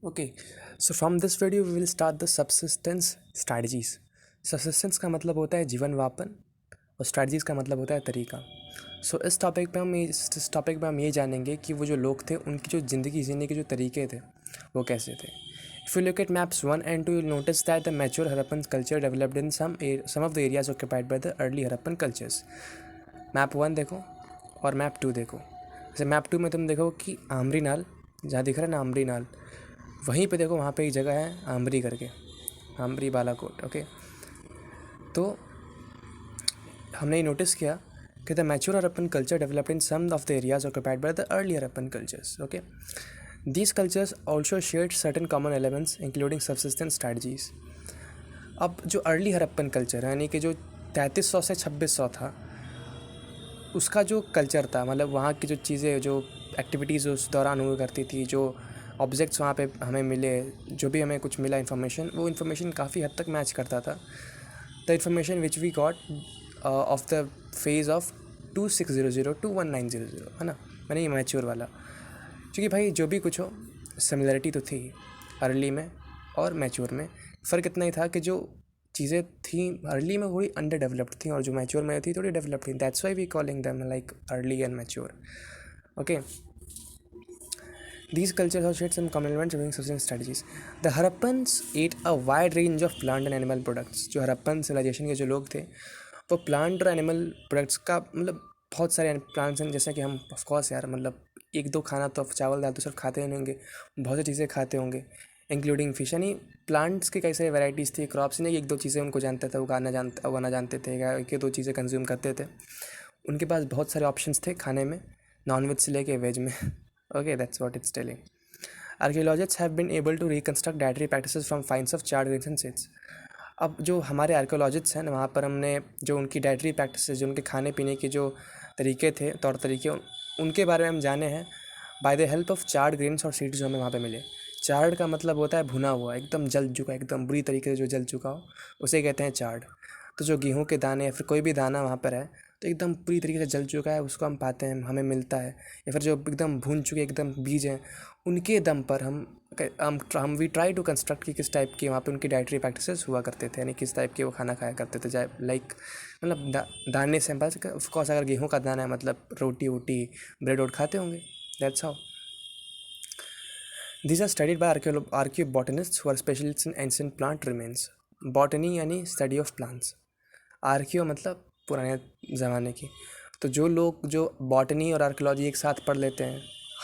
Okay, so from this video we will start the subsistence strategies. Subsistence का मतलब होता है जीवन यापन और strategies का मतलब होता है तरीका. सो इस टॉपिक पे हम ये जानेंगे कि वो जो लोग थे उनकी जो ज़िंदगी जीने के जो तरीके थे वो कैसे थे. If you look at maps 1 and 2, you'll notice that the mature Harappan culture developed in some of the areas occupied by the early Harappan cultures. Map 1 देखो और मैप 2 देखो. जैसे मैप 2 में तुम देखो कि आमरी नाल, जहाँ दिख रहा है ना आमरी नाल, वहीं पे देखो वहाँ पे एक जगह है आमरी करके, आमरी बालाकोट. ओके, तो हमने ये नोटिस किया कि the mature Harappan culture developed in some of the areas occupied by the early Harappan cultures. Okay, these cultures also shared certain common elements including subsistence strategies. अब जो अर्ली हरप्पन कल्चर है यानी कि जो 3300 से 2600 था, उसका जो कल्चर था, मतलब वहाँ की जो चीज़ें, जो एक्टिविटीज़ उस दौरान हुआ करती थी, जो ऑब्जेक्ट्स वहाँ पे हमें मिले, जो भी हमें कुछ मिला इन्फॉर्मेशन, वो इन्फॉर्मेशन काफ़ी हद तक मैच करता था the information which we got of the phase of 2600 to 1900, है ना, मैंने ये मैच्योर वाला. क्योंकि भाई जो भी कुछ हो, सिमिलरिटी तो थी अर्ली में और मैच्योर में. फ़र्क इतना ही था कि जो चीज़ें थी अर्ली में थोड़ी अंडर डेवलप्ड थी और जो मैच्योर में थी थोड़ी डेवलप्ड थी. That's why we calling them like early and mature. Okay, these cultures have shared some common elements during subsistence strategies. The Harappans ate a wide range of plant and animal products. जो Harappan civilisation के जो लोग थे वो plant और animal products का मतलब बहुत सारे प्लांट्स हैं, जैसे कि हम ऑफकोर्स यार मतलब एक दो खाना तो चावल दाल तो सिर्फ खाते नहीं होंगे, बहुत सी चीज़ें खाते होंगे इंक्लूडिंग फिश. यानी प्लांट्स की कई सारी वैराइटीज़ थी, क्रॉप्स नहीं, एक दो चीज़ें उनको जानते थे, उगाना जानते थे, एक दो चीज़ें कंज्यूम करते थे. उनके पास बहुत सारे ऑप्शंस थे खाने में, नॉन वेज से लेके वेज में. Okay, that's what it's telling. Archaeologists have been able to reconstruct dietary practices from finds of charred grains and seeds. अब जो हमारे आर्कियोलॉजिस्ट हैं ना, वहाँ पर हमने जो उनकी डाइटरी प्रैक्टिसेस, जो उनके खाने पीने के जो तरीके थे, तौर तरीके, उनके बारे में हम जाने हैं by the help of charred grains और सीड्स जो हमें वहाँ पे मिले. चार्ड का मतलब होता है भुना हुआ, एकदम जल चुका, एकदम बुरी तरीके से जो जल चुका हो उसे कहते हैं चार्ड. तो जो गेहूँ के दाने या फिर कोई भी दाना वहाँ पर है तो एकदम पूरी तरीके से जल चुका है, उसको हम पाते हैं, हमें मिलता है. या फिर जो एकदम भून चुके एकदम बीज हैं, उनके दम पर हम वी ट्राई टू कंस्ट्रक्ट कि किस टाइप की वहाँ पे उनकी डाइटरी प्रैक्टिसेस हुआ करते थे, यानी किस टाइप के वो खाना खाया करते थे. चाहे लाइक मतलब दाने से बस, ऑफकोर्स अगर गेहूँ का दाना है मतलब रोटी वोटी ब्रेड वोड खाते होंगे. That's how. These are studied by archaeobotanists who are specialists in ancient plant remains. Botany यानी स्टडी ऑफ प्लांट्स, आर्कियो मतलब पुराने ज़माने की. तो जो लोग जो बॉटनी और आर्कियोलॉजी एक साथ पढ़ लेते हैं,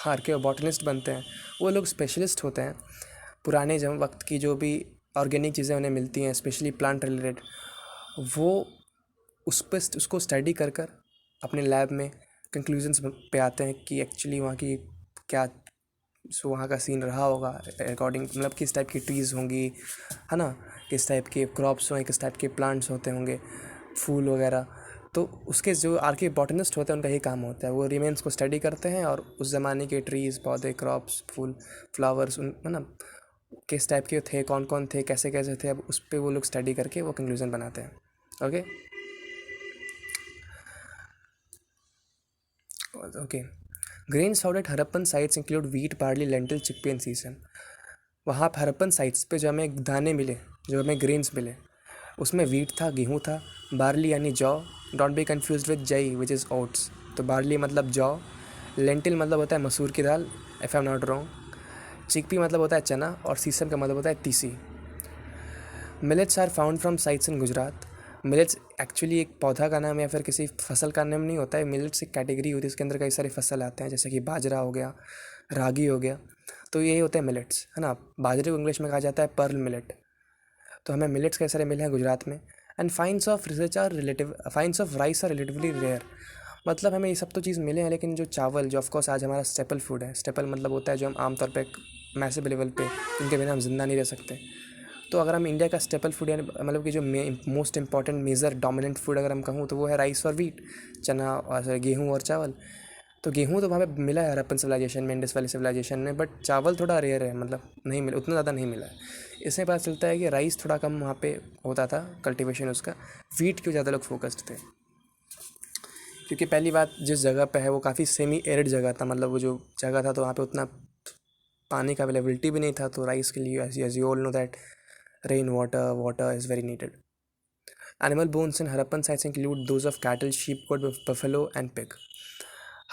आर्कियो बॉटनिस्ट बनते हैं, वो लोग स्पेशलिस्ट होते हैं. पुराने जब वक्त की जो भी ऑर्गेनिक चीज़ें उन्हें मिलती हैं, स्पेशली प्लांट रिलेटेड, वो उसको स्टडी कर कर अपने लैब में कंक्लूजन्स पे आते हैं कि एक्चुअली वहाँ की क्या वहाँ का सीन रहा होगा, अकॉर्डिंग मतलब किस टाइप की ट्रीज़ होंगी, है ना, किस टाइप के क्रॉप्स होंगे, किस टाइप के प्लांट्स होते होंगे, फूल वगैरह. तो उसके जो आर्की बॉटनिस्ट होते हैं उनका यही काम होता है, वो रिमेन्स को स्टडी करते हैं और उस ज़माने के ट्रीज़, पौधे, क्रॉप्स, फूल, फ्लावर्स, उन है ना, किस टाइप के थे, कौन कौन थे, कैसे कैसे थे, अब उस पर वो लोग स्टडी करके वो कंक्लूजन बनाते हैं. Okay okay. Grains found at Harappan sites include wheat, barley, lentil, chickpea and sesame. वहाँ हरप्पन साइट्स पे जो हमें दाने मिले, जो हमें ग्रेन्स मिले, उसमें वीट था, गेहूँ था, बार्ली यानी जौ, डोंट बी कन्फ्यूज विद जई विच इज़ ओट्स. तो बार्ली मतलब जौ, लेंटिल मतलब होता है मसूर की दाल, if I am not wrong, chickpea मतलब होता है चना और सीसम का मतलब होता है तीसी. Millets are found from sites in Gujarat. Millets actually एक पौधा का नाम या फिर किसी फसल का नाम नहीं होता है. मिलेट्स एक कैटेगरी होती है, इसके अंदर कई सारे फसल आते हैं, जैसे कि बाजरा हो गया, रागी हो गया. तो यही होते हैं मिलेट्स, है ना. बाजरे को इंग्लिश में कहा जाता है पर्ल मिलेट. तो हमें मिलेट्स कई सारे मिले हैं गुजरात में. And finds of rice are relatively rare. मतलब हमें ये सब तो चीज़ मिले हैं, लेकिन जो चावल, जो ऑफकोर्स आज हमारा स्टेपल फूड है, स्टेपल मतलब होता है जो हम आमतौर पर मैसिव लेवल पे इनके बिना हम जिंदा नहीं रह सकते. तो अगर हम इंडिया का स्टेपल फूड यानी मतलब कि जो most important major dominant food अगर हम कहूँ तो वो है राइस और वीट, चना और गेहूँ और चावल. तो गेहूँ तो वहाँ पे मिला है हरप्पन सिविलाइजेशन में, इंडस वैली सिविलाइजेशन में, बट चावल थोड़ा रेयर है, मतलब नहीं मिला, उतना ज़्यादा नहीं मिला है. इससे पता चलता है कि राइस थोड़ा कम वहाँ पे होता था कल्टीवेशन उसका, वीट क्यों ज़्यादा लोग फोकस्ड थे. क्योंकि पहली बात जिस जगह पे है वो काफ़ी सेमी एरिड जगह था, मतलब वो जो जगह था तो वहाँ पे उतना पानी का अवेलेबिलिटी भी नहीं था, तो राइस के लिए as you all know that rain water is very needed. Animal bones in Harappan sites include those of cattle, sheep, goat, buffalo and pig.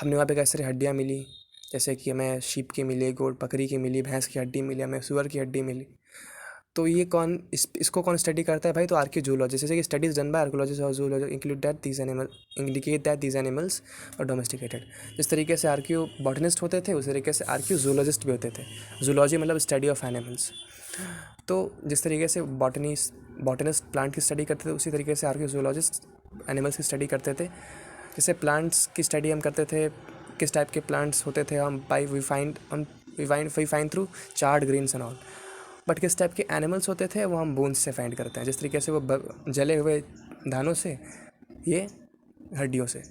हमने वहाँ पे कई सारी हड्डियाँ मिली, जैसे कि हमें शीप की मिली, गोट बकरी की मिली, भैंस की हड्डी मिली, हमें सुअर की हड्डी मिली. तो ये इसको कौन स्टडी करता है भाई? तो आर्कियोजूलॉजिस्ट. जैसे कि स्टडीज डन बाय आर्कियोलॉजिस्ट और zoologist include that these animal indicate that these animals और डोमेस्टिकेटेड. जिस तरीके से आर्कियो बॉटनिस्ट होते थे, उस तरीके से आर्कियोजूलॉजिस्ट भी होते थे. जूलॉजी मतलब स्टडी ऑफ एनिमल्स. तो जिस तरीके से बॉटनिस्ट प्लांट की स्टडी करते थे, उसी तरीके से आर्कियोजूलॉजिस्ट एनिमल्स की स्टडी करते थे. जैसे प्लांट्स की स्टडी हम करते थे, किस टाइप के प्लांट्स होते थे, हम we find through charred grains and all. But किस टाइप के एनिमल्स होते थे वो हम बोन्स से फाइंड करते हैं. जिस तरीके से वो जले हुए धानों से, ये हड्डियों से.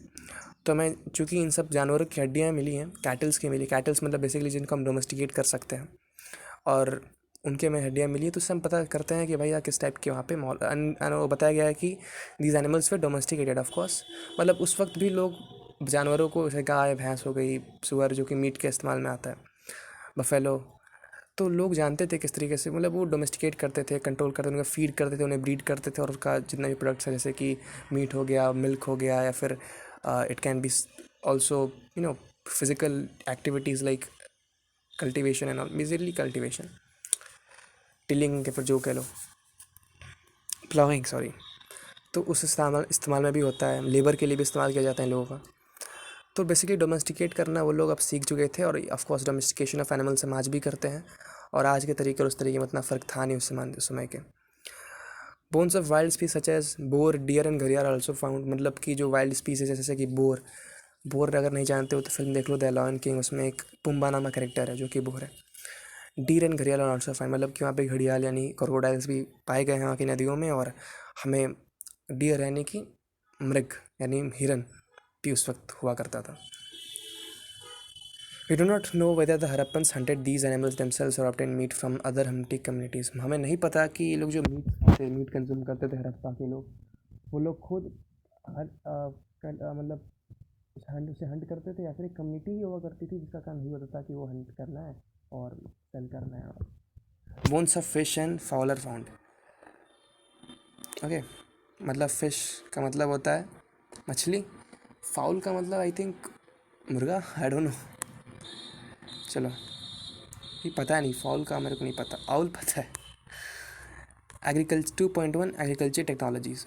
तो हमें चूँकि इन सब जानवरों की हड्डियाँ मिली हैं, कैटल्स की मिली, कैटल्स मतलब बेसिकली जिनको हम डोमेस्टिकेट कर सकते हैं, और उनके में हड्डियाँ मिली, तो उससे हम पता करते हैं कि भाई किस टाइप के वहाँ पे वो बताया गया है कि these animals way domesticated. Of course मतलब उस वक्त भी लोग जानवरों को, जैसे गाय भैंस हो गई, सुअर जो कि मीट के इस्तेमाल में आता है, बफेलो, तो लोग जानते थे किस तरीके से, मतलब वो डोमेस्टिकेट करते थे, कंट्रोल करते थे, उन्हें फीड करते थे, उन्हें ब्रीड करते थे, और उसका जितना भी प्रोडक्ट्स है, जैसे कि मीट हो गया, मिल्क हो गया, या फिर it can be also physical activities like cultivation and all, majorly cultivation, tilling के फिर जो कह लो, प्लाइंग, सॉरी. तो उस इस्तेमाल में भी होता है, लेबर के लिए भी इस्तेमाल किया जाता है लोगों का. तो बेसिकली डोमेस्टिकेट करना वो लोग अब सीख चुके थे, और of course domestication of animals हम आज भी करते हैं, और आज के तरीके और उस तरीके में इतना फ़र्क था नहीं उस समय के. Bones of wild species such as boar, deer and घड़ियाल आल्सो फाउंड. मतलब कि जो वाइल्ड स्पीसीज है, जैसे कि बोर अगर नहीं जानते हो तो फिल्म देख लो द लायन किंग, उसमें एक पुम्बा नामा कैरेक्टर है जो कि बोर है. डीर एंड घड़ियाल आल्सो फाउंड, मतलब कि वहाँ पे घड़ियाल यानी क्रोकोडाइल्स भी पाए गए हैं वहाँ की नदियों में, और हमें डियर यानी कि मृग यानी हिरन भी उस वक्त हुआ करता था. We do not know whether the Harappans hunted these animals themselves or obtained meat from other hunting communities. हमें नहीं पता कि ये लोग जो मीट कंज्यूम करते थे हड़प्पा के लोग, वो लोग खुद मतलब उसे हंट करते थे, या फिर एक कम्युनिटी ही हुआ करती थी जिसका काम यही होता था कि वो हंट करना है और सेल करना है. Bones of fish and Fowler found. Okay, मतलब फिश का मतलब होता है मछली, फाउल का मतलब आई थिंक मुर्गा, आई डोंट नो, चलो ये पता नहीं, फॉल का मेरे को नहीं पता, आउल पता है. Agriculture 2.1 agriculture technologies.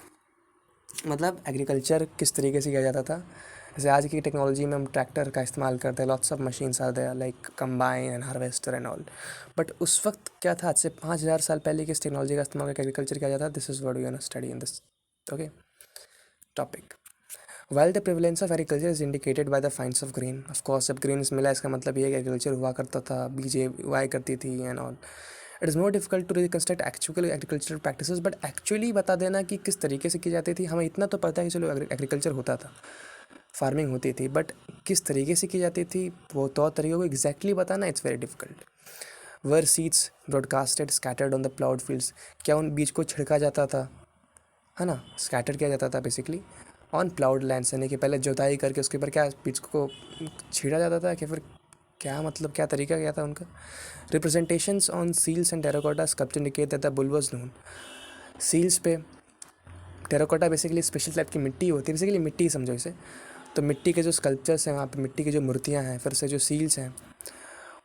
मतलब एग्रीकल्चर किस तरीके से किया जाता था. जैसे आज की टेक्नोलॉजी में हम ट्रैक्टर का इस्तेमाल करते हैं, lots of machines are there like combine and harvester and all. But उस वक्त क्या था, आज से 5000 साल पहले किस टेक्नोलॉजी का इस्तेमाल करके एग्रीकल्चर किया जाता है. This is what we gonna study in this okay topic. While the prevalence of agriculture is indicated by the finds of grain, of course जब grains मिला इसका मतलब ये है कि एग्रीकल्चर हुआ करता था, बीजें उगाया करती थी and all. It is more difficult to reconstruct actual agriculture practices, but actually बता देना कि किस तरीके से की जाती थी. हमें इतना तो पता है कि चलो एग्रीकल्चर होता था, फार्मिंग होती थी, बट किस तरीके से की जाती थी वो तौर तरीक़ों को एग्जैक्टली बताना it's very difficult. Were seeds broadcasted scattered on the ploughed fields. क्या उन बीज को छिड़का जाता था, है ना, स्कैटर किया जाता था बेसिकली ऑन प्लाउड लैंड्स, यानी कि पहले जुताई करके उसके ऊपर क्या बीज को छीड़ा जाता था, कि फिर क्या मतलब क्या तरीका क्या था उनका. Representations on seals and terracotta sculpture indicate that the bull was known. Seals पे टेराकोटा बेसिकली स्पेशल टाइप की मिट्टी होती है, बेसिकली मिट्टी समझो इसे. तो मिट्टी के जो स्कल्पचर्स हैं वहाँ पे, मिट्टी की जो मूर्तियाँ हैं, फिर से जो सील्स हैं,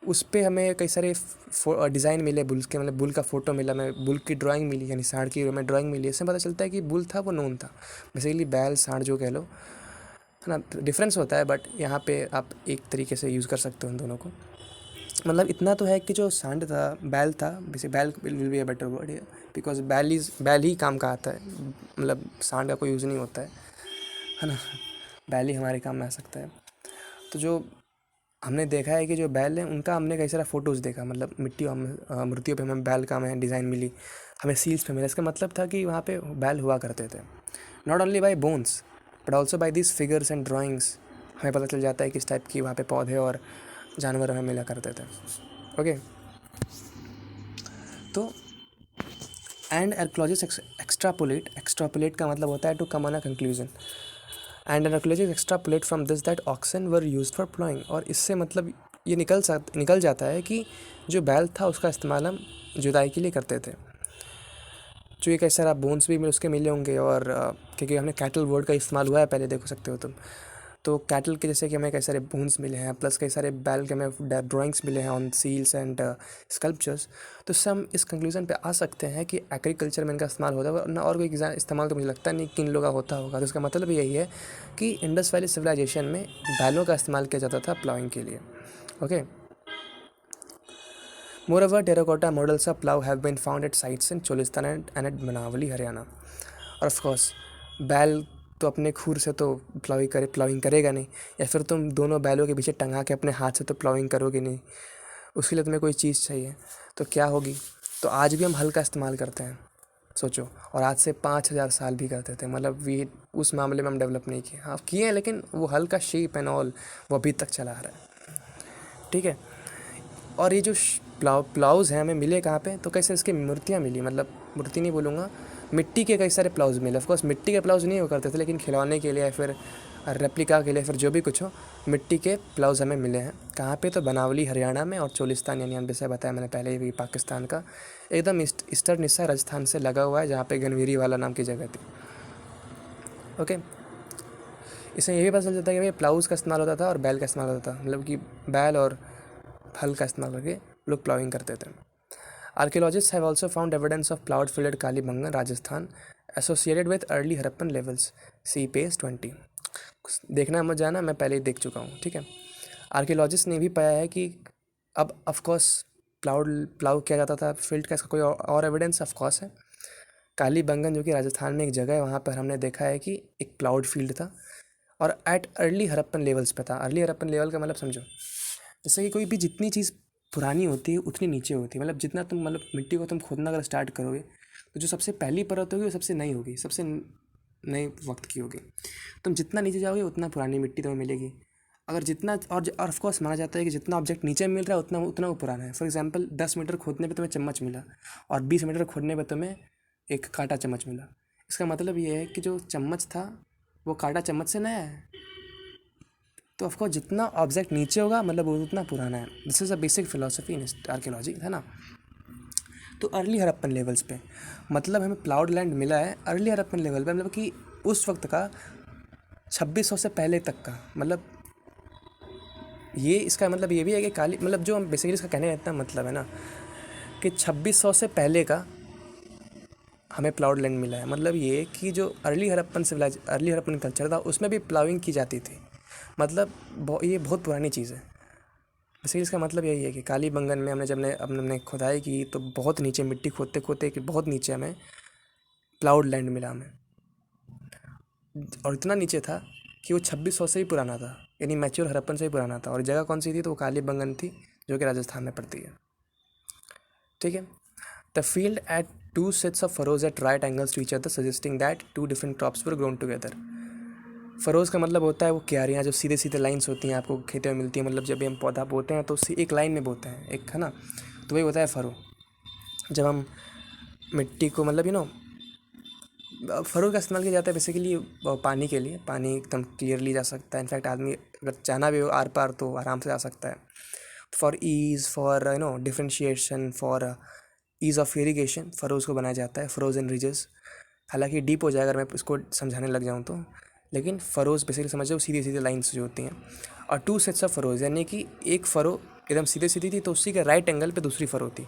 उस पर हमें कई सारे डिज़ाइन मिले बुल के, मतलब बुल का फ़ोटो मिला, हमें बुल की ड्राइंग मिली, यानी सांड की हमें ड्राइंग मिली. इससे पता चलता है कि बुल था वो नोन था. बेसिकली बैल सांड जो कह लो, है ना, डिफरेंस होता है, बट यहाँ पे आप एक तरीके से यूज़ कर सकते हो उन दोनों को. मतलब इतना तो है कि जो सांड था, बैल था, बेसिक बैल will be a better word here, because बैल ही काम का आता है, मतलब सांड का कोई यूज़ नहीं होता है ना. बैल ही हमारे काम में आ सकता है. तो जो हमने देखा है कि जो बैल हैं उनका हमने कई सारा फ़ोटोज़ देखा, मतलब मूर्तियों पे हमें बैल का हमें डिज़ाइन मिली, हमें सील्स पे मिला. इसका मतलब था कि वहाँ पे बैल हुआ करते थे. Not only by bones but also by this figures and drawings हमें पता चल जाता है कि इस टाइप की वहाँ पे पौधे और जानवर हमें मिला करते थे. ओके, तो एंड आर्कियोलॉजिस्ट एक्स्ट्रापोलेट का मतलब होता है to come on a conclusion. And archaeologist extrapolate from this that oxen were used for ploughing. और इससे मतलब ये निकल जाता है कि जो बैल था उसका इस्तेमाल हम जुताई के लिए करते थे। जो ये कई सारा बोन्स भी उसके मिले होंगे, और क्योंकि हमने कैटल वर्ड का इस्तेमाल हुआ है पहले, देख सकते हो तुम। तो कैटल के जैसे कि हमें कई सारे बोन्स मिले हैं, प्लस कई सारे बैल के हमें ड्राइंग्स मिले हैं ऑन सील्स एंड स्कल्पचर्स। तो इससे हम इस कंक्लूजन पे आ सकते हैं कि एग्रीकल्चर में इनका इस्तेमाल होता है, ना और कोई इस्तेमाल तो मुझे लगता नहीं कि इन लोगों का होता होगा। तो इसका मतलब यही है कि इंडस वैली सिविलाइजेशन में बैलों का इस्तेमाल किया जाता था प्लाउइंग के लिए। Okay. Moreover, terracotta models of plough have been found at sites in Cholistan and at Manavali, Haryana. और ऑफ कोर्स बैल तो अपने खुर से तो प्लाउइंग करेगा नहीं, या फिर तुम दोनों बैलों के पीछे टंगा के अपने हाथ से तो प्लाउइंग करोगे नहीं, उसके लिए तुम्हें कोई चीज़ चाहिए। तो क्या होगी? तो आज भी हम हल का इस्तेमाल करते हैं, सोचो। और आज से 5,000 साल भी करते थे, मतलब वी उस मामले में हम डेवलप नहीं किए, हाँ किए हैं, लेकिन वो हल का शेप एंड ऑल वो अभी तक चला आ रहा है। ठीक है। और ये जो प्लाउज़ हैं हमें मिले कहाँ पे? तो कैसे इसकी मूर्तियाँ मिली, मतलब मूर्ति नहीं बोलूँगा, मिट्टी के कई सारे प्लाउज़ मिले। ऑफ कोर्स मिट्टी के प्लाउज़ नहीं हुआ करते थे, लेकिन खिलौने के लिए या फिर रेप्लिका के लिए, फिर जो भी कुछ हो, मिट्टी के प्लाउज़ हमें मिले हैं। कहाँ पे? तो बनावली हरियाणा में, और चोलिस्तान यानी हम जैसे बताया मैंने पहले भी, पाकिस्तान का एकदम ईस्टर्न हिस्सा राजस्थान से लगा हुआ है, जहाँ पे गनवीरी वाला नाम की जगह थी। ओके। इससे ये भी पता चल जाता है कि भाई प्लाउज़ का इस्तेमाल होता था और बैल का इस्तेमाल होता था, मतलब कि बैल और हल का इस्तेमाल करके लोग प्लाउइंग करते थे। Archaeologist have also found evidence of ploughed field at Kalibangan, Rajasthan, associated with early Harappan levels, see page 20। देखना मत जाना, मैं पहले ही देख चुका हूँ। ठीक है। आर्कियोलॉजिस्ट ने भी पाया है कि अब ऑफकोर्स प्लाउ किया जाता था फील्ड का। इसका कोई और एविडेंस ऑफकोर्स है। कालीबंगन जो कि राजस्थान में एक जगह है, वहाँ पर हमने देखा है कि एक प्लाउड फील्ड था, और एट अर्ली हरप्पन लेवल्स पे था। अर्ली हरप्पन लेवल का मतलब समझो, जैसे कि कोई भी जितनी चीज़ पुरानी होती है उतनी नीचे होती है, मतलब जितना तुम मतलब मिट्टी को तुम खोदना अगर स्टार्ट करोगे, तो जो सबसे पहली परत होगी वो सबसे नई होगी, सबसे नए वक्त की होगी। तुम जितना नीचे जाओगे उतना पुरानी मिट्टी तुम्हें मिलेगी। अगर जितना और ऑफकोर्स माना जाता है कि जितना ऑब्जेक्ट नीचे मिल रहा है उतना उतना वो पुराना है। फॉर एग्जांपल 10 मीटर खोदने पे तुम्हें चम्मच मिला, और 20 मीटर खोदने पे तुम्हें एक कांटा चम्मच मिला। इसका मतलब ये है कि जो चम्मच था वो कांटा चम्मच से नया है। तो ऑफकोर्स जितना ऑब्जेक्ट नीचे होगा मतलब वो उतना पुराना है। This is a basic philosophy in archaeology, है ना। तो अर्ली हरप्पन लेवल्स पे मतलब हमें प्लाउड लैंड मिला है अर्ली हरप्पन लेवल पे, मतलब कि उस वक्त का 2600 से पहले तक का। मतलब ये इसका मतलब ये भी है कि मतलब जो हम बेसिकली इसका कहने का इतना मतलब है ना कि 2600 से पहले का हमें प्लाउड लैंड मिला है। मतलब ये कि जो अर्ली हरप्पन कल्चर था उसमें भी प्लाउइंग की जाती थी। मतलब ये बहुत पुरानी चीज़ है। बेसिकली इसका मतलब यही है कि कालीबंगन में हमने खुदाई की तो बहुत नीचे मिट्टी खोदते खोदते कि बहुत नीचे हमें प्लाउड लैंड मिला हमें, और इतना नीचे था कि वो 2600 से ही पुराना था, यानी मैच्योर हरप्पन से ही पुराना था। और जगह कौन सी थी? तो वो कालीबंगन थी, जो कि राजस्थान में पड़ती है। ठीक है। The field at 2 sets of furrows at right angles to each other, suggesting that 2 different crops were grown together. Feroz का मतलब होता है वो क्यारियाँ जो सीधे सीधे लाइन्स होती हैं, आपको खेतों में मिलती है। मतलब जब भी हम पौधा बोते हैं तो एक लाइन में बोते हैं, एक, है ना। तो वही होता है फरो। जब हम मिट्टी को मतलब फरो का इस्तेमाल किया जाता है बेसिकली पानी के लिए। पानी एकदम क्लियरली जा सकता है, इनफैक्ट आदमी अगर जाना भी हो आर पार तो आराम से जा सकता है। For ease, for differentiation, for ease of irrigation Feroz को बनाया जाता है, फ्रोजन रिजेस। हालांकि डीप हो जाए अगर मैं इसको समझाने लग जाऊँ तो, लेकिन फरोज़ बेसिकली समझ जाओ सीधी सीधी लाइन्स जो होती हैं। और 2 sets ऑफ फरोज़, यानी कि एक फ़रो एकदम सीधी सीधी थी तो उसी के राइट एंगल पे दूसरी फ़रो थी।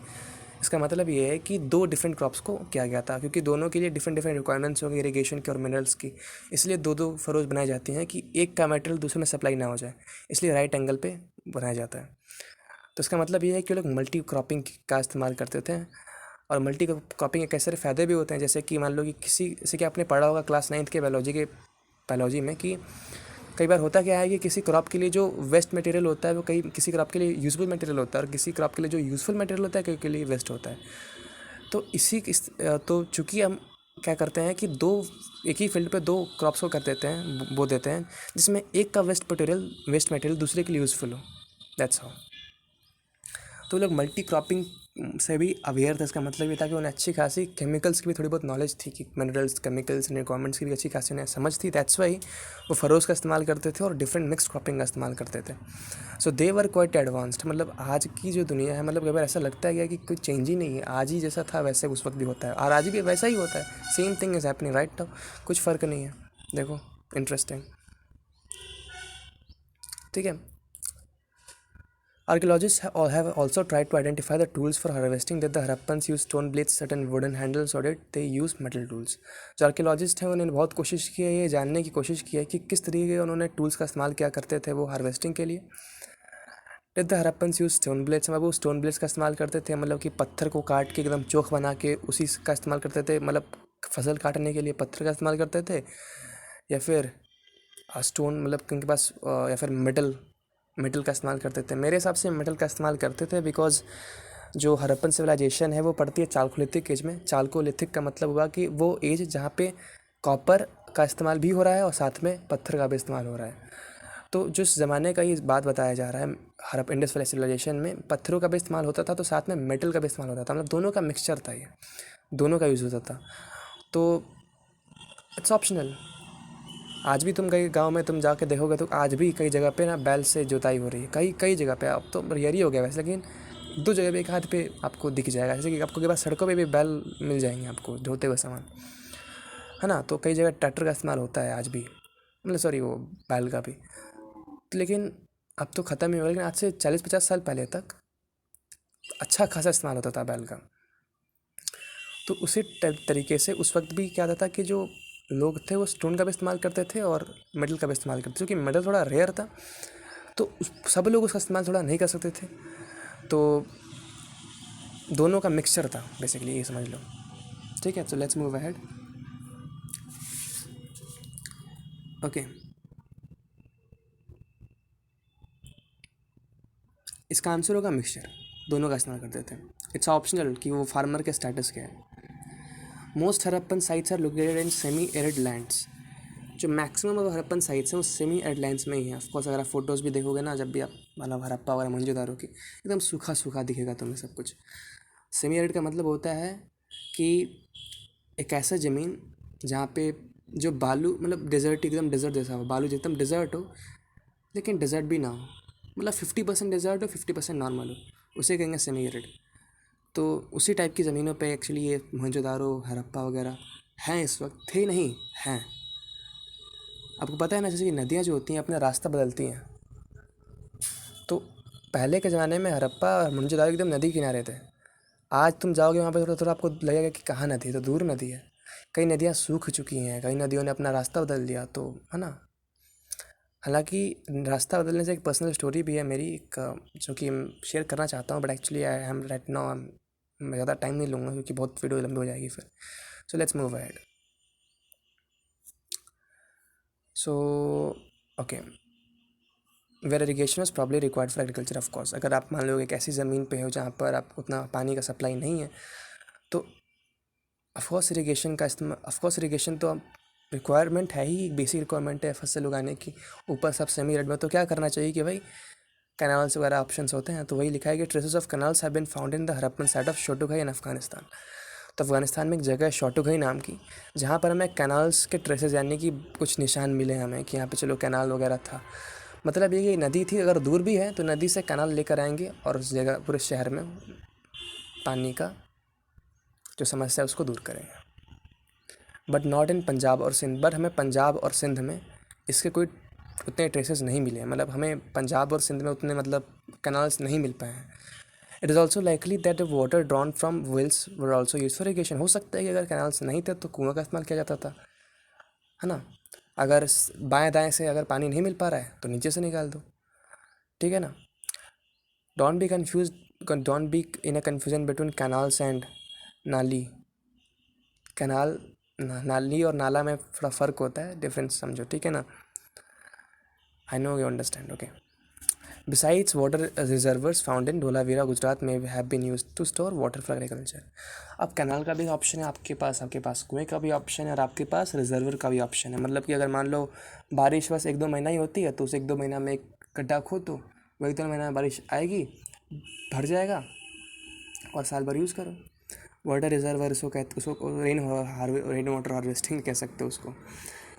इसका मतलब ये है कि 2 डिफरेंट क्रॉप्स को किया गया था, क्योंकि दोनों के लिए डिफरेंट रिक्वायरमेंट्स होंगी इरीगेशन की और मिनरल्स की। इसलिए 2-2 फरोज़ बनाई जाती हैं कि एक का मटेरियल दूसरे में सप्लाई ना हो जाए, इसलिए राइट एंगल पे बनाया जाता है। तो इसका मतलब ये है कि लोग मल्टी क्रॉपिंग का इस्तेमाल करते थे। और मल्टी क्रॉपिंग के कई सारे फ़ायदे भी होते हैं, जैसे कि मान लो कि जैसे कि आपने पढ़ा होगा क्लास 9th के बायोलॉजी में कि कई बार होता क्या है कि किसी क्रॉप के लिए जो वेस्ट मटेरियल होता है वो किसी क्रॉप के लिए यूज़फुल मटेरियल होता है, और किसी क्रॉप के लिए जो यूज़फुल मटेरियल होता है कई के लिए वेस्ट होता है। तो चूँकि हम क्या करते हैं कि एक ही फील्ड पे 2 क्रॉप्स को कर देते हैं, बो देते हैं, जिसमें एक का वेस्ट मटेरियल दूसरे के लिए यूज़फुल हो। That's how. तो लोग मल्टी क्रॉपिंग से भी अवेयर थे। इसका मतलब ये था कि उन्हें अच्छी खासी केमिकल्स की भी थोड़ी बहुत नॉलेज थी कि मिनरल्स, केमिकल्स, रिक्वायरमेंट्स की भी अच्छी खासी उन्हें समझ थी। दैट्स वाई वो फरोज़ का इस्तेमाल करते थे और डिफरेंट मिक्स क्रॉपिंग का इस्तेमाल करते थे। सो दे वर क्वाइट एडवांस्ड। मतलब आज की जो दुनिया है, मतलब कभी ऐसा लगता है कि कोई चेंज ही नहीं है, आज ही जैसा था वैसे उस वक्त भी होता है और आज भी वैसा ही होता है। Same thing is happening right now, कुछ फ़र्क नहीं है। देखो इंटरेस्टिंग, ठीक है। Archaeologists have also tried to identify the tools for harvesting that the Harappans used stone blades, certain wooden handles, or did they use metal tools? जो archaeologist हैं उन्होंने बहुत कोशिश की है, ये जानने की कोशिश की है कि किस तरीके के उन्होंने टूल्स का इस्तेमाल किया करते थे वो हार्वेस्टिंग के लिए। Did the Harappans use stone blades, मतलब वो स्टोन ब्लेड्स का इस्तेमाल करते थे, मतलब कि पत्थर को काट के एकदम चोख बना के उसी का इस्तेमाल करते थे, मतलब फसल काटने के लिए पत्थर का इस्तेमाल करते थे, या फिर स्टोन मतलब उनके पास या फिर मेटल का इस्तेमाल करते थे। मेरे हिसाब से मेटल का इस्तेमाल करते थे, बिकॉज जो हरप्पन सिविलाइजेशन है वो पड़ती है चालकोलिथिक एज में। चालकोलिथिक का मतलब हुआ कि वो एज जहाँ पे कॉपर का इस्तेमाल भी हो रहा है और साथ में पत्थर का भी इस्तेमाल हो रहा है। तो जिस ज़माने का ये बात बताया जा रहा है, हड़प्पा इंडस वैली सिविलाइजेशन में पत्थरों का भी इस्तेमाल होता था तो साथ में मेटल का भी इस्तेमाल होता था, मतलब दोनों का मिक्सचर था, ये दोनों का यूज़ होता था। तो इट्स ऑप्शनल। आज भी तुम कई गांव में तुम जाके देखोगे तो आज भी कई जगह पे ना बैल से जुताई हो रही है, कई कई जगह पे। अब तो रेयर ही हो गया वैसे, लेकिन दो जगह पे एक हाथ पे आपको दिख जाएगा, जैसे कि आपको के पास सड़कों पे भी बैल मिल जाएंगे आपको ढोते हुए सामान, है ना। तो कई जगह ट्रैक्टर का इस्तेमाल होता है आज भी, मतलब सॉरी वो बैल का भी। लेकिन अब तो ख़त्म ही हो गया, लेकिन आज से 40-50 साल पहले तक अच्छा खासा इस्तेमाल होता था बैल का। तो उसी तरीके से उस वक्त भी क्या होता था कि जो लोग थे वो स्टोन का भी इस्तेमाल करते थे और मेटल का भी इस्तेमाल करते थे, क्योंकि मेटल थोड़ा रेयर था तो सब लोग उसका इस्तेमाल थोड़ा नहीं कर सकते थे। तो दोनों का मिक्सचर था बेसिकली, ये समझ लो, ठीक है। तो लेट्स मूव अहेड। ओके, इसका आंसर होगा मिक्सचर, दोनों का इस्तेमाल करते थे। इट्स ऑप्शनल कि वो फार्मर के स्टेटस क्या है। Most Harappan sites are located in semi arid lands. जो मैक्सिमम ऑफ हरप्पन साइट्स हैं वो सेमी एरिड लैंड्स में ही है। ऑफकोर्स अगर आप फोटोज़ भी देखोगे ना, जब भी आप मतलब हरप्पा वगैरह मोहनजोदारो की, एकदम सूखा सूखा दिखेगा तुम्हें सब कुछ। सेमी एरिड का मतलब होता है कि एक ऐसा ज़मीन जहाँ पे जो बालू, मतलब डेजर्ट, एकदम डेजर्ट जैसा हो, बालू एकदम डेजर्ट हो लेकिन डेजर्ट भी ना हो, मतलब 50% डेजर्ट हो 50% नॉर्मल हो, उसे कहेंगे सेमी एरिड। तो उसी टाइप की ज़मीनों पे एक्चुअली ये मोहनजोदारो, हरप्पा वगैरह हैं इस वक्त, थे नहीं हैं। आपको पता है ना, जैसे कि नदियाँ जो होती हैं अपना रास्ता बदलती हैं, तो पहले के ज़माने में हरप्पा और मोहनजोदारो एकदम नदी किनारे थे। आज तुम जाओगे वहाँ पे थोड़ा थोड़ा आपको लगेगा कि कहाँ नदी है, तो दूर नदी है। कई नदियाँ सूख चुकी हैं, कई नदियों ने अपना रास्ता बदल दिया, तो है ना। हालांकि रास्ता बदलने से एक पर्सनल स्टोरी भी है मेरी, एक जो कि शेयर करना चाहता हूँ, but actually I am right now, मैं ज़्यादा टाइम नहीं लूँगा क्योंकि बहुत वीडियो लंबी हो जाएगी फिर। So let's move ahead. So okay, where irrigation is probably required for agriculture. Of course अगर आप मान लो एक ऐसी ज़मीन पे हो जहाँ पर आप उतना पानी का सप्लाई नहीं है, तो ऑफकोर्स इरीगेशन का इस्तेमाल, ऑफकोर्स इरीगेशन तो रिक्वायरमेंट है ही, एक बेसिक रिक्वायरमेंट है फसल उगाने की। ऊपर सब सेमी एरिड में तो क्या करना चाहिए कि भाई कैनाल्स वगैरह ऑप्शंस होते हैं। तो वही लिखा है कि traces of canals have been found in the Harappan site of शोटुगाई इन अफगानिस्तान। तो अफगानिस्तान में एक जगह है शोटुगाई नाम की, जहाँ पर हमें कैनाल्स के ट्रेसेस यानी कि कुछ निशान मिले हमें कि यहाँ पे चलो कैनाल वगैरह था। मतलब ये कि नदी थी, अगर दूर भी है तो नदी से कैनाल लेकर आएंगे और उस जगह पूरे शहर में पानी का जो समस्या है उसको दूर करेंगे। बट नॉट इन पंजाब और सिंध। बट हमें पंजाब और सिंध में इसके कोई उतने ट्रेसेस नहीं मिले हैं, मतलब हमें पंजाब और सिंध में उतने मतलब कैनाल्स नहीं मिल पाए हैं। It is also likely that the water drawn from wells were also use for irrigation. हो सकता है कि अगर कैनाल्स नहीं थे तो कुआं का इस्तेमाल किया जाता था, है ना। अगर बाएं दाएं से अगर पानी नहीं मिल पा रहा है तो नीचे से निकाल दो, ठीक है ना। Don't be confuse, don't be in a confusion between canals and नाली। कैनाल, नाली और नाला में थोड़ा फ़र्क होता है, डिफरेंस समझो, ठीक है ना। I know you understand, okay. Besides, water reservoirs found in Dholavira, Gujarat में have been used to store water for agriculture. अब कैनाल का भी ऑप्शन है आपके पास कुएं का भी ऑप्शन है और आपके पास रिजर्वर का भी ऑप्शन है। मतलब कि अगर मान लो बारिश बस 1-2 महीना ही होती है तो उस 1-2 महीना में एक गड्ढा खो, तो वही 1-2 महीना में बारिश आएगी, भर जाएगा, और साल भर यूज़ करो। वाटर रिजर्वर उसको रेन वाटर हार्वेस्टिंग कह सकते हो उसको।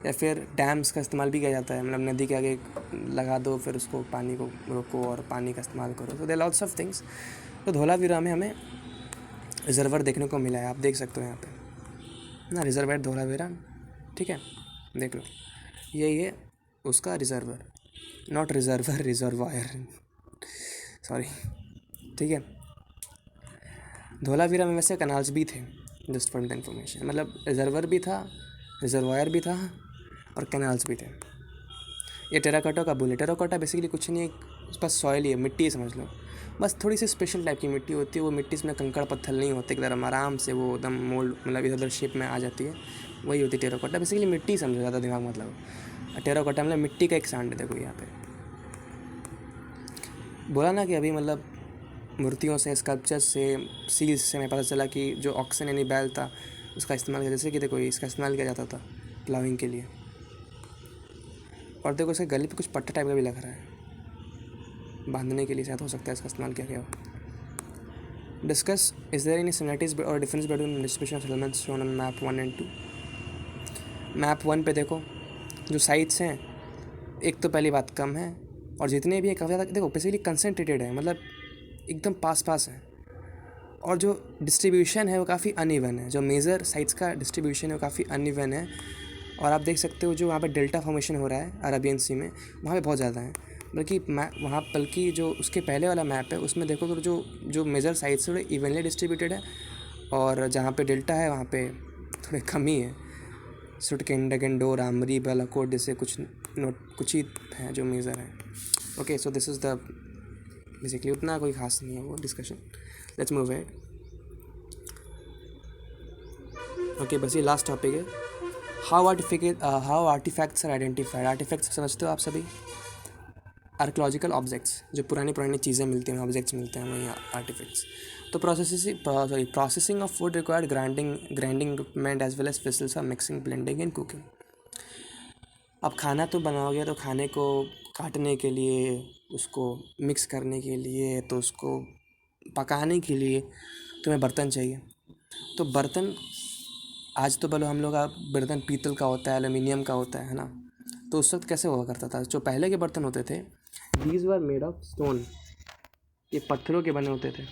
या फिर डैम्स का इस्तेमाल भी किया जाता है, मतलब नदी के आगे लगा दो, फिर उसको पानी को रोको और पानी का इस्तेमाल करो। तो देयर लॉट्स ऑफ थिंग्स। तो धोलावीरा में हमें रिजर्वर देखने को मिला है, आप देख सकते हो यहाँ पे ना, रिजर्वर धोलावीरा, ठीक है, देख लो, यही है उसका reservoir, not reservoir, reservoir, sorry, ठीक है। धोलावीरा में वैसे कनाल्स भी थे, जस्ट फॉर द इन्फॉर्मेशन, मतलब रिजर्वर भी था, रिजर्वायर भी था और कैनाल्स भी थे। ये टेराकोटा का बुल है। टेराकोटा बेसिकली कुछ नहीं है, उस पास सॉइल ही है, मिट्टी है समझ लो, बस थोड़ी सी स्पेशल टाइप की मिट्टी होती है। वो मिट्टी इसमें कंकड़ पत्थर नहीं होते, एकदम आराम से वो एकदम मोल्ड, मतलब इधर उधर शेप में आ जाती है, वही होती है टेराकोटा। बेसिकली मिट्टी समझो ज़्यादा दिमाग, मतलब टेराकोटा मतलब मिट्टी का एक सांड है। देखो यहाँ पे बोला ना कि अभी मतलब मूर्तियों से, स्कल्पचर्स से, सील्स से हमें पता चला कि जो ऑक्सन यानी बैल था उसका इस्तेमाल किया, जैसे कि देखो इसका इस्तेमाल किया जाता था प्लाविंग के लिए। और देखो इसके गले पे कुछ पट्टा टाइप का भी लग रहा है, बांधने के लिए शायद हो सकता है इसका इस्तेमाल किया गया हो। Discuss is there any similarities और difference between distribution of elements shown on map 1 and 2। Map 1 पे देखो जो साइट्स हैं, एक तो पहली बात कम है, और जितने भी है काफ़ी ज़्यादा, देखो बेसिकली कंसनट्रेटेड है, मतलब एकदम पास पास है। और जो डिस्ट्रीब्यूशन है वो काफ़ी अनइवन है, जो मेजर साइट्स का डिस्ट्रीब्यूशन है वो काफ़ी अनइवन है। और आप देख सकते हो जो वहाँ पे डेल्टा फॉर्मेशन हो रहा है अरबियन सी में, वहाँ पे बहुत ज़्यादा है। बल्कि जो उसके पहले वाला मैप है उसमें देखो तो जो मेजर साइट्स है थोड़े इवनली डिस्ट्रीब्यूटेड है, और जहाँ पे डेल्टा है वहाँ पे थोड़े कम ही है। सुटकेंडगेंडो, रामरी, बालाकोट जैसे कुछ ही हैं जो मेजर हैं। Okay, so this is the basically, उतना कोई खास नहीं है वो discussion. Let's move ahead. Okay, बस ये लास्ट टॉपिक है। How artifacts are identified. Artifacts समझते हो आप सभी, आर्कोलॉजिकल ऑब्जेक्ट्स, जो पुरानी चीज़ें मिलती हैं, ऑब्जेक्ट्स मिलते हैं, वही आर्टिफैक्ट्स। तो processing of food required grinding equipment as well as vessels for mixing, blending and cooking. अब खाना तो बनाओगे तो खाने को काटने के लिए, उसको मिक्स करने के लिए, तो उसको पकाने के लिए तुम्हें बर्तन चाहिए। तो बर्तन आज तो बोलो हम लोग, आप बर्तन पीतल का होता है, एल्युमिनियम का होता है ना। तो उस वक्त कैसे हुआ करता था, जो पहले के बर्तन होते थे, these were made of stone, ये पत्थरों के बने होते थे।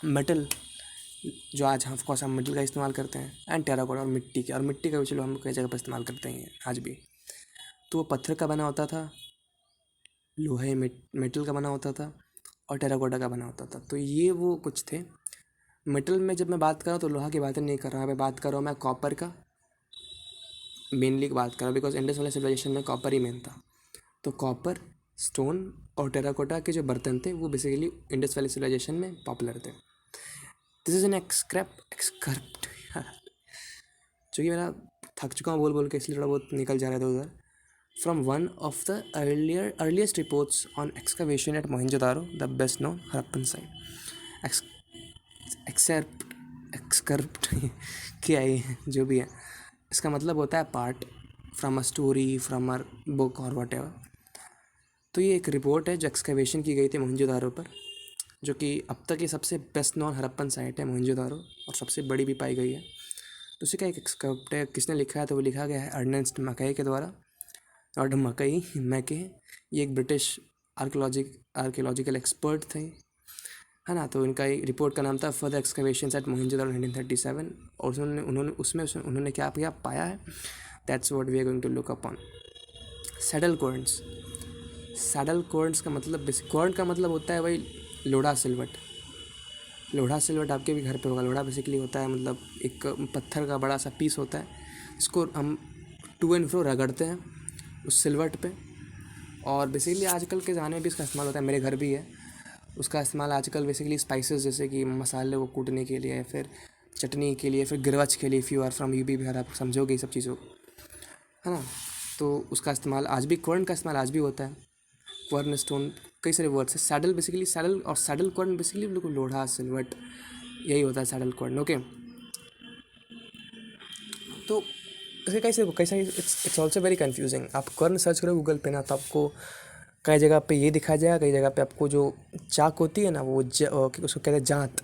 मेटल, जो आज ऑफकोर्स हम मेटल का इस्तेमाल करते हैं, एंड टेराकोटा, और मिट्टी के, और मिट्टी का भी चलो हम कई जगह पर इस्तेमाल करते हैं आज भी। तो वो पत्थर का बना होता था, लोहे मेटल का बना होता था, और टेराकोटा का बना होता था। तो ये वो कुछ थे। मेटल में जब मैं बात कर रहा हूँ तो लोहा की बातें नहीं कर रहा, मैं बात कर रहा हूँ मैं कॉपर का मेनली बात कर रहा हूँ, बिकॉज इंडस वाले सिविलाइजेशन में कॉपर ही मेन था। तो कॉपर, स्टोन और टेराकोटा के जो बर्तन थे वो बेसिकली इंडस वाले सिविलाइजेशन में पॉपुलर थे। दिस इज़ एन एक्सकर्प्ट जो कि मेरा थक चुका हूँ बोल बोल के, इसलिए थोड़ा बहुत निकल जा रहा था उधर। From one of the earliest reports on excavation at Mohenjodaro, the best known Harappan site. Excerpt क्या है, जो भी है, इसका मतलब होता है part from a story, from a book और वट एवर। तो ये एक रिपोर्ट है जो एक्सकवेशन की गई थी मोहनजोदारो पर, जो कि अब तक ये सबसे बेस्ट नॉन हड़प्पन साइट है मोहनजोदारो, और सबसे बड़ी भी पाई गई है। तो उसी का एक एक्सकर्प्ट है, किसने लिखा है, तो वो लिखा गया है अर्नेस्ट मैकई के द्वारा। और मैके, ये एक ब्रिटिश आर्कियोलॉजिकल एक्सपर्ट थे, है ना। तो इनका रिपोर्ट का नाम था फर्दर एक्सकवेशंस एट मोहनजोदारो 1937, और उन्होंने क्या पाया है, that's what we are going to look upon. Saddle corns का मतलब, कॉर्न का मतलब होता है वही लोढ़ा सिलवट। लोढ़ा सिलवट आपके भी घर पे होगा। लोढ़ा बेसिकली होता है मतलब एक पत्थर का बड़ा सा पीस होता है, इसको हम टू एंड फ्रो रगड़ते हैं उस सिलवट पे। और बेसिकली आजकल के ज़माने में भी इसका इस्तेमाल होता है, मेरे घर भी है। उसका इस्तेमाल आजकल बेसिकली स्पाइसेस, जैसे कि मसाले को कूटने के लिए, फिर चटनी के लिए, फिर गिरवच के लिए। If you are from UP Bihar, आप समझोगे ये सब चीज़ों को, है ना। तो उसका इस्तेमाल आज भी, क्वर्न का इस्तेमाल आज भी होता है। क्वर्न स्टोन, कई सारे वर्ड्स है। सैडल बेसिकली, सैडल और सैडल क्वर्न बेसिकली बिल्कुल लोढ़ा सिलवट, यही होता है सैडल क्वर्न। ओके, तो इसके कई सारे इट्स ऑल्सो वेरी कन्फ्यूजिंग। आप क्वर्न सर्च करो गूगल पे ना, तो आपको कई जगह पे ये दिखाया जाएगा, कई जगह पे आपको जो चाक होती है ना, वो उसको कहते हैं जांत,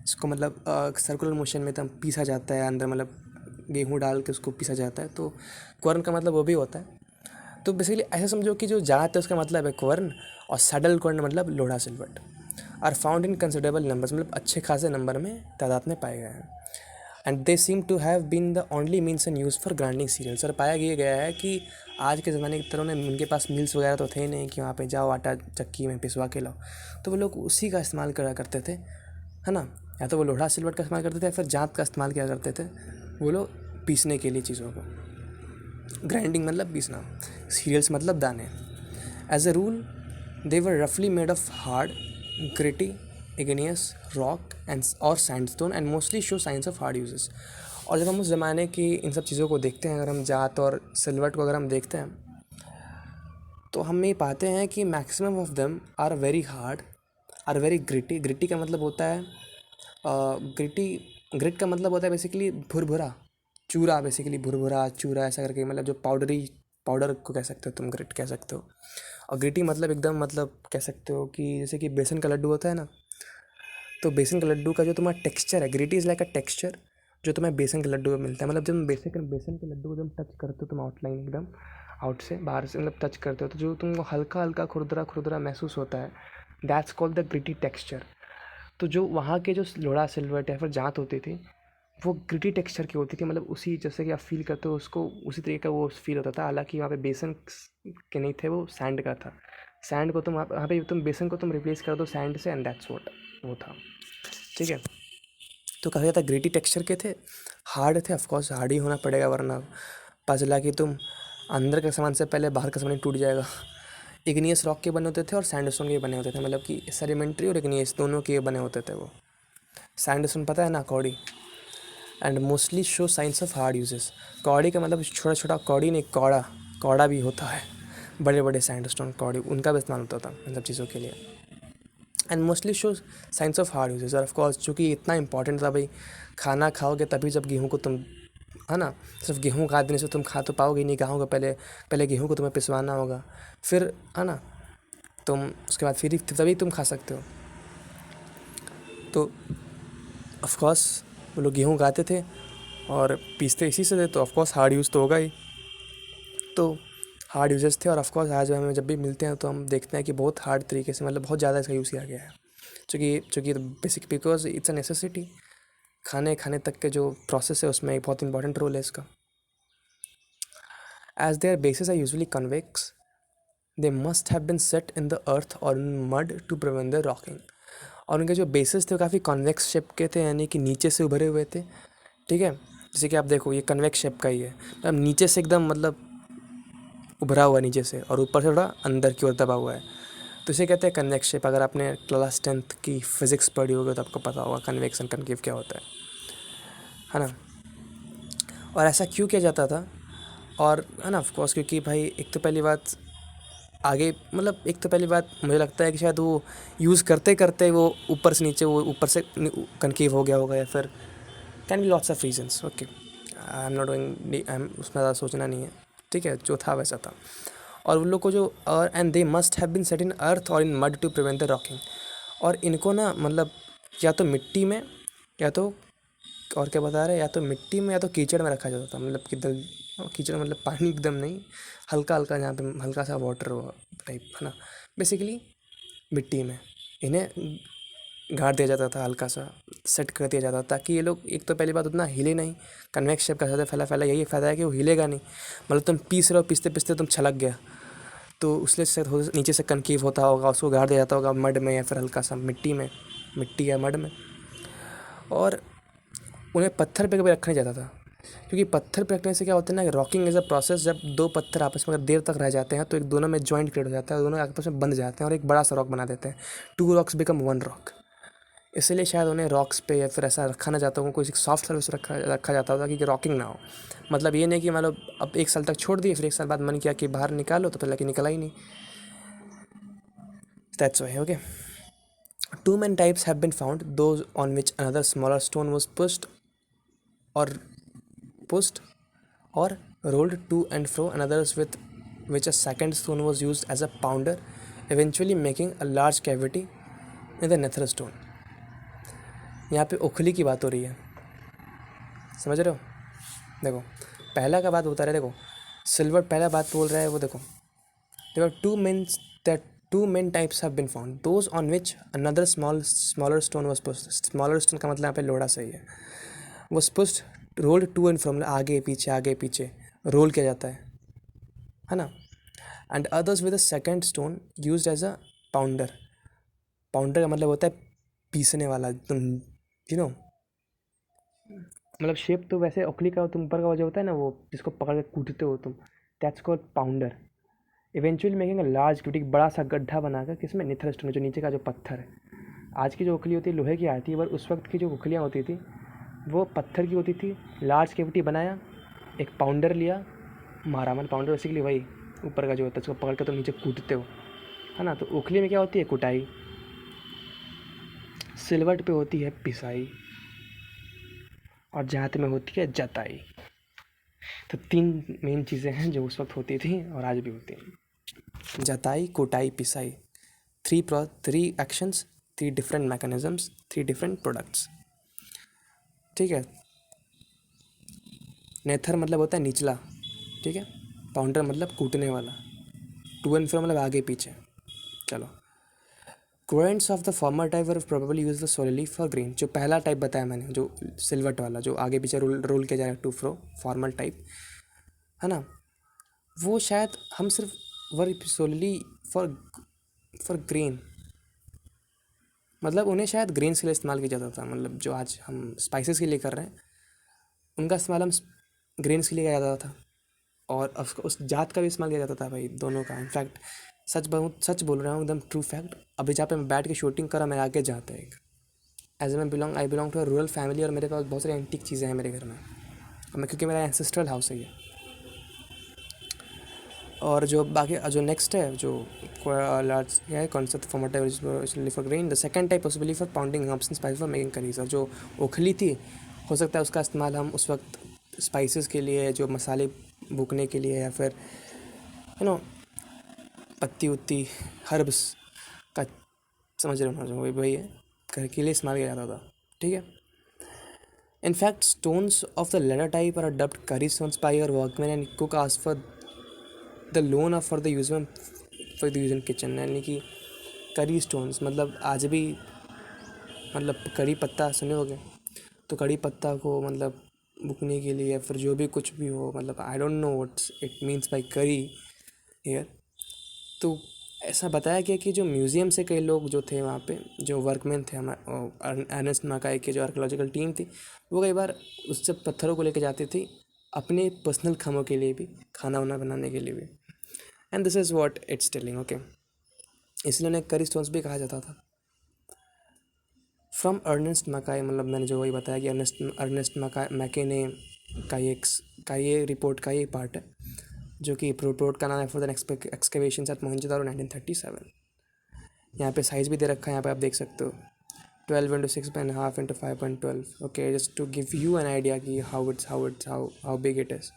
इसको मतलब सर्कुलर मोशन में एकदम पीसा जाता है अंदर, मतलब गेहूँ डाल के उसको पीसा जाता है, तो क्वर्न का मतलब वो भी होता है। तो बेसिकली ऐसा समझो कि जो जात है उसका मतलब है क्वर्न, और सैडल क्वर्न मतलब लोढ़ा सिल्वट, are found in considerable numbers, मतलब अच्छे खासे नंबर में तादाद में पाए गए हैं। And they seem to have been the only means and use for grinding cereals. और पाया ये गया है कि आज के ज़माने की तरह उनके पास मिल्स वगैरह तो थे ही नहीं कि वहाँ पे जाओ आटा चक्की में पिसवा के लाओ, तो वो लोग उसी का इस्तेमाल करा करते थे, है ना। या तो वो लोढ़ा सिलवट का इस्तेमाल करते थे या फिर जांत का इस्तेमाल किया करते थे वो लोग पीसने के लिए चीज़ों को। ग्राइंडिंग मतलब पीसना, सीरियल्स मतलब दाने। As a rule they were रफली made of hard, gritty, igneous rock and और sandstone and mostly show signs of hard uses. और जब हम उस ज़माने की इन सब चीज़ों को देखते हैं, अगर हम जात और सिलवट को अगर हम देखते हैं, तो हम ये पाते हैं कि maximum of them are very hard, are very gritty. Gritty का मतलब होता है ग्रिटी, ग्रिट का मतलब होता है बेसिकली भुरभुरा, चूरा, बेसिकली भुरभुरा चूरा ऐसा करके, मतलब जो पाउडरी, पाउडर को कह सकते हो तुम, ग्रिट कह सकते हो। और ग्रिटी मतलब एकदम, मतलब कह सकते हो कि जैसे कि बेसन का लड्डू होता है ना, तो बेसन के लड्डू का जो तुम्हारा टेक्सचर है, gritty is like a texture जो तुम्हें बेसन के लड्डू में मिलता है। मतलब जब बेसन के लड्डू को जब टच करते हो तुम आउटलाइन एकदम आउट से बाहर से मतलब टच करते हो, तो जो तुमको हल्का हल्का खुरदरा खुरदरा महसूस होता है, that's called the gritty texture. तो जो वहाँ के जो लोढ़ा सिल्वट या फिर जांत होती थी, वो ग्रिटी टेक्सचर की होती थी, मतलब उसी जैसे कि आप फील करते हो उसको उसी तरीके का वो फील होता था। हालांकि वहाँ पे बेसन के नहीं थे, वो सैंड का था। सैंड को तुम वहाँ पे तुम बेसन को तुम रिप्लेस कर दो सैंड से, एंड दैट्स व्हाट वो था। ठीक है, तो काफ़ी ज़्यादा ग्रिटी टेक्सचर के थे, हार्ड थे, ऑफकोर्स हार्ड ही होना पड़ेगा, वरना पता चला कि तुम अंदर के सामान से पहले बाहर का सामान टूट जाएगा। इग्नियस रॉक के बने होते थे और सैंडस्टोन के बने होते थे, मतलब कि सेडिमेंट्री और इग्नियस दोनों के बने होते थे वो। सैंडस्टोन पता है ना, कौड़ी। And mostly show signs of hard uses. कौड़ी का मतलब छोटा छोटा कौड़ी नहीं, कौड़ा, कौड़ा भी होता है। बड़े बड़े सैंडस्टोन कौड़ी, उनका भी इस्तेमाल होता था इन सब चीज़ों के लिए। And mostly show signs of hard uses. और ऑफकोर्स चूँकि इतना इंपॉर्टेंट था भाई, खाना खाओगे तभी जब गेहूँ को तुम, है ना, सिर्फ गेहूँ खा देने से तुम खा तो पाओगे नहीं, गेहूँ को पहले पहले गेहूँ को तुम्हें पिसवाना होगा, फिर, है ना, तुम उसके बाद फिर तभी तुम खा सकते हो। तो ऑफकोर्स वो लोग गेहूँ उगाते थे और पीसते इसी से थे, तो ऑफकोर्स हार्ड यूज़ तो होगा ही। तो हार्ड यूजेस थे, और ऑफकोर्स आज हमें जब भी मिलते हैं तो हम देखते हैं कि बहुत हार्ड तरीके से, मतलब बहुत ज़्यादा इसका यूज़ किया गया है, चूँकि basic because it's a necessity. खाने खाने तक के जो प्रोसेस है उसमें एक बहुत इंपॉर्टेंट रोल है इसका। As their bases are usually convex, they must have been set in the earth और in mud to prevent the rocking. और उनके जो बेसिस थे वो काफ़ी कन्वेक्स शेप के थे, यानी कि नीचे से उभरे हुए थे। ठीक है, जैसे कि आप देखो ये कन्वेक्स शेप का ही है, मतलब नीचे से एकदम, मतलब उभरा हुआ है नीचे से, और ऊपर से थोड़ा अंदर की ओर दबा हुआ है, तो इसे कहते हैं कन्वेक्स शेप। अगर आपने क्लास 10th की फिजिक्स पढ़ी होगी तो आपको पता होगा कन्वेक्शन कनकेव क्या होता है ना। और ऐसा क्यों किया जाता था, और है ना, ऑफकोर्स क्योंकि भाई एक तो पहली बात आगे, मतलब एक तो पहली बात मुझे लगता है कि शायद वो यूज़ करते करते वो ऊपर से नीचे, वो ऊपर से कनकेव हो गया होगा, या फिर can be lots of reasons. Okay, I am not doing, I am उसमें ज़्यादा सोचना नहीं है। ठीक है, जो था वैसा था। और उन लोग को जो, और and they must have been set in earth और in mud to prevent the rocking. और इनको ना, मतलब या तो मिट्टी में, या तो, और क्या बता रहे हैं, या तो मिट्टी में या तो कीचड़ में रखा जाता था, मतलब कि कीचड़ मतलब पानी एकदम नहीं, हल्का हल्का जहाँ पे हल्का सा वाटर टाइप, है ना, बेसिकली मिट्टी में इन्हें गाड़ दिया जाता था, हल्का सा सेट कर दिया जाता था, ताकि ये लोग एक तो पहली बात उतना हिले नहीं। कन्वेक्स शेप का ज़्यादा फैला फैला यही फ़ायदा है कि वो हिलेगा नहीं, मतलब तुम पीस रहे हो, पीसते पीसते तुम छलक गया, तो उसलिए से नीचे से कनकीव होता होगा, उसको गाड़ दिया जाता होगा मड में या फिर हल्का सा मिट्टी में, मिट्टी या मड में। और उन्हें पत्थर पे कभी रखा नहीं जाता था, क्योंकि पत्थर पे रखने से क्या होता है ना, रॉकिंग इज़ अ प्रोसेस। जब दो पत्थर आपस में अगर देर तक रह जाते हैं तो एक दोनों में जॉइंट क्रिएट हो जाता है, दोनों आपस में बंध जाते हैं और एक बड़ा सा रॉक बना देते हैं। Two rocks become one rock. इसलिए शायद उन्हें रॉक्स पे या फिर ऐसा रखा ना जाता हो, कोई सॉफ्ट सर्विस रखा जाता होगा कि रॉकिंग ना हो। मतलब ये नहीं कि मतलब अब 1 साल तक छोड़ दिए, फिर 1 साल बाद मन किया कि बाहर निकालो, तो पहले कि निकला ही नहीं। That's why. Okay, two main types have been found, those on which another smaller stone was or pushed or rolled to and fro, and others with which a second stone was used as a pounder, eventually making a large cavity in the nether stone. यहाँ पे उखली की बात हो रही है, समझ रहे हो। देखो पहला का बात होता रहे, देखो सिल्वर पहला बात बोल रहा है वो, देखो there were two main types have been found, those on which another smaller stone was pushed. Smaller stone का मतलब यहाँ पे लोड़ा सही है, was pushed, rolled to and from, आगे पीछे रोल किया जाता है ना। And others with a second stone used as a pounder. Pounder का मतलब होता है पीसने वाला, तुम यू नो, मतलब शेप तो वैसे उखली का तुम ऊपर का जो होता है ना, वो जिसको पकड़ के कूटते हो तुम, that's called pounder. Eventually making a large cavity, बड़ा सा गड्ढा बनाकर, किसमें, निथर स्टोन, जो नीचे का जो पत्थर है। आज की जो उखली होती है लोहे की आती है, पर उस वक्त की जो उखलियाँ होती थी वो पत्थर की होती थी। लार्ज कैविटी बनाया, एक पाउंडर लिया, मारा, मतलब पाउंडर बेसिकली वही ऊपर का जो होता है, उसको पकड़ कर तुम नीचे कूटते हो, है ना। तो उखली में क्या होती है, कुटाई। सिलवट पे होती है पिसाई, और जात में होती है जताई। तो तीन मेन चीज़ें हैं जो उस वक्त होती थी और आज भी होती हैं, जताई, कुटाई, पिसाई। Three actions, three different mechanisms, three different products, ठीक है। नेथर मतलब होता है निचला, ठीक है। पाउंडर मतलब कूटने वाला। टू एंड फ्रो मतलब आगे पीछे। चलो, querns of the former type were probably use solely for grain. जो पहला टाइप बताया मैंने, जो सिल्वट वाला, जो आगे पीछे रोल किया जाएगा, टू फ्रो फॉर्मल टाइप, है ना, वो शायद हम सिर्फ वर सोलली फॉर फॉर ग्रेन, मतलब उन्हें शायद ग्रेन्स के लिए इस्तेमाल किया जाता था। मतलब जो आज हम स्पाइसेस के लिए कर रहे हैं, उनका इस्तेमाल हम ग्रेन्स के लिए किया जाता था, और उस जात का भी इस्तेमाल किया जाता था भाई, दोनों का। इनफैक्ट सच बोल रहा हूँ, एकदम ट्रू फैक्ट। अभी जहाँ पे मैं बैठ के शूटिंग कर रहा, मेरे आगे जाता है एक, as I belong to a rural family, और मेरे पास बहुत सारी एंटीक चीज़ें हैं मेरे घर में, और मैं, क्योंकि मेरा एंसेस्ट्रल हाउस है ये। और जो बाकी जो नेक्स्ट है, जो लार्ज है concept formative for grain, the second type possibly for pounding herbs and spice for making curries. और जो ओखली थी, हो सकता है उसका इस्तेमाल हम उस वक्त स्पाइसेस के लिए, जो मसाले भूकने के लिए, या फिर यू नो पत्ती उत्ती हर्ब्स का, समझ रहे हो ना, जो वही है, घर के लिए इस्तेमाल किया जाता था, ठीक है। In fact, stones of the latter type are dubbed curry stones by your workmen, and cook ask for the loan of for the use in kitchen। यानी कि करी स्टोन्स मतलब आज भी, मतलब कड़ी पत्ता सुने होगे, तो कड़ी पत्ता को मतलब बुकने के लिए, या फिर जो भी कुछ भी हो, मतलब I don't know what's it means by करी हियर। तो ऐसा बताया गया कि जो म्यूज़ियम से कई लोग जो थे वहाँ पे, जो वर्कमैन थे हमारे अर्नेस्ट माकाई की जो आर्कोलॉजिकल टीम थी, वो कई बार उससे पत्थरों को लेके जाती थी अपने पर्सनल खानों के लिए भी, खाना वाना बनाने के लिए भी। And this is what it's telling, okay. इसलिए उन्हें करी स्टोन्स भी कहा जाता था। फ्रॉम अर्नेस्ट मकाई, मतलब मैंने जो वही बताया कि अर्नेस्ट मैके ने का ये रिपोर्ट का ये पार्ट है, जो कि रिपोर्ट का नाम है for the excavations at Mohenjodaro 1937। यहाँ पे साइज़ भी दे रखा है, यहाँ पे आप देख सकते हो, 12 × 6.5 × 5.12। Okay, just to give you an idea कि how big it is.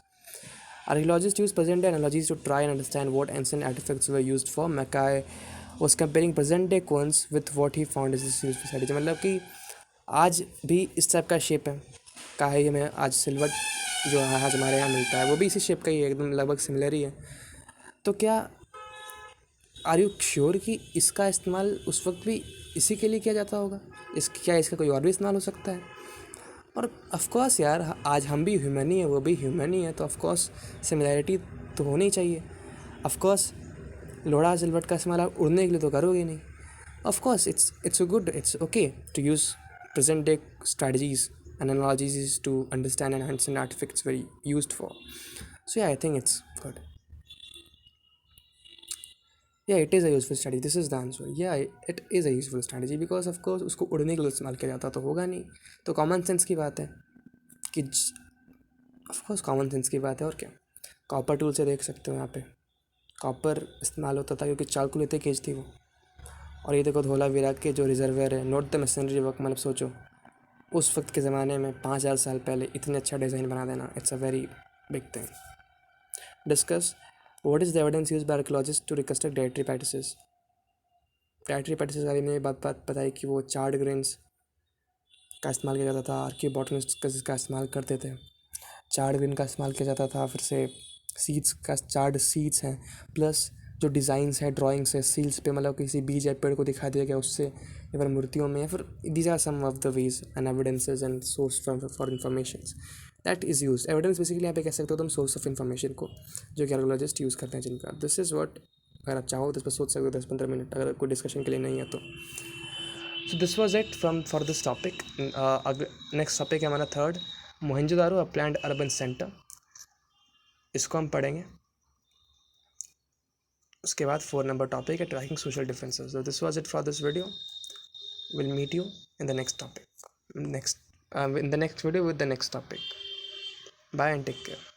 Archaeologists use present day analogies to try and understand what ancient artifacts were used for. Mackay was comparing present day coins with what he found is used for strategy। मतलब कि आज भी इस type का shape है का है, हमें आज सिल्वर जो आज हमारे यहाँ मिलता है वो भी इसी शेप का ही है, एकदम लगभग सिमिलर ही है। तो क्या आर यू श्योर कि इसका इस्तेमाल उस वक्त भी इसी के लिए किया जाता होगा? क्या इसका कोई और भी इस्तेमाल हो सकता है? और ऑफ कोर्स यार, आज हम भी ह्यूमन ही है, वो भी ह्यूमन ही है, तो ऑफ कोर्स सिमिलैरिटी तो होनी चाहिए। ऑफ कोर्स लोड़ा सिल्वट का इस्तेमाल आप उड़ने के लिए तो करोगे नहीं। Of course it's good, it's okay to use present day strategies and analogies to understand and and artifacts were used for. So yeah I think it's good. Yeah it is a useful strategy, this is the answer. Yeah it is a useful strategy because of course उसको उड़ने के लिए इस्तेमाल किया जाता तो होगा नहीं। तो कॉमन सेंस की बात है कि, ऑफ कोर्स कॉमन सेंस की बात है। और क्या, कॉपर टूल से देख सकते हो, यहाँ पे कॉपर इस्तेमाल होता था क्योंकि चाल को लेते केज थी वो। और ये देखो धोलावीरा के जो रिजर्वेयर है, नोट द मशीनरी वर्क, मतलब सोचो उस वक्त के ज़माने में 5000 साल पहले इतने अच्छा डिज़ाइन बना देना, it's a very big thing. Discuss what is the evidence use by archaeologist to reconstruct dietary practices का भी मैंने बात बताई कि वो चार्ड ग्रेन्स का इस्तेमाल किया जाता था, आर्कियोबॉटनिस्ट का जिसका इस्तेमाल करते थे, चार्ड विन का इस्तेमाल किया जाता था, फिर से सीड्स का चार्ड सीड्स हैं, प्लस जो डिज़ाइंस है, ड्राइंग्स है सील्स पे, मतलब किसी बीज या पेड़ को दिखा दिया गया उससे, या फिर मूर्तियों में, या फिर these are some of the ways and evidences and source for information that is use. Evidence basically यहाँ पे कह सकते हो तुम सोर्स ऑफ इन्फॉर्मेशन को, जो कि आर्कोलॉजिस्ट यूज़ करते हैं जिनका। दिस इज़ वॉट, अगर आप चाहो तो इस पर सोच सकते हो 10-15 मिनट, अगर कोई डिस्कशन के लिए नहीं है तो। So this was it from for this topic. Next topic है हमारा third, Mohenjodaro, a planned urban centre. इसको हम पढ़ेंगे। उसके बाद 4 नंबर टॉपिक है tracking social differences. So this was it for this video. Will meet you in the next topic, next in the next video with the next topic. Bye and take care.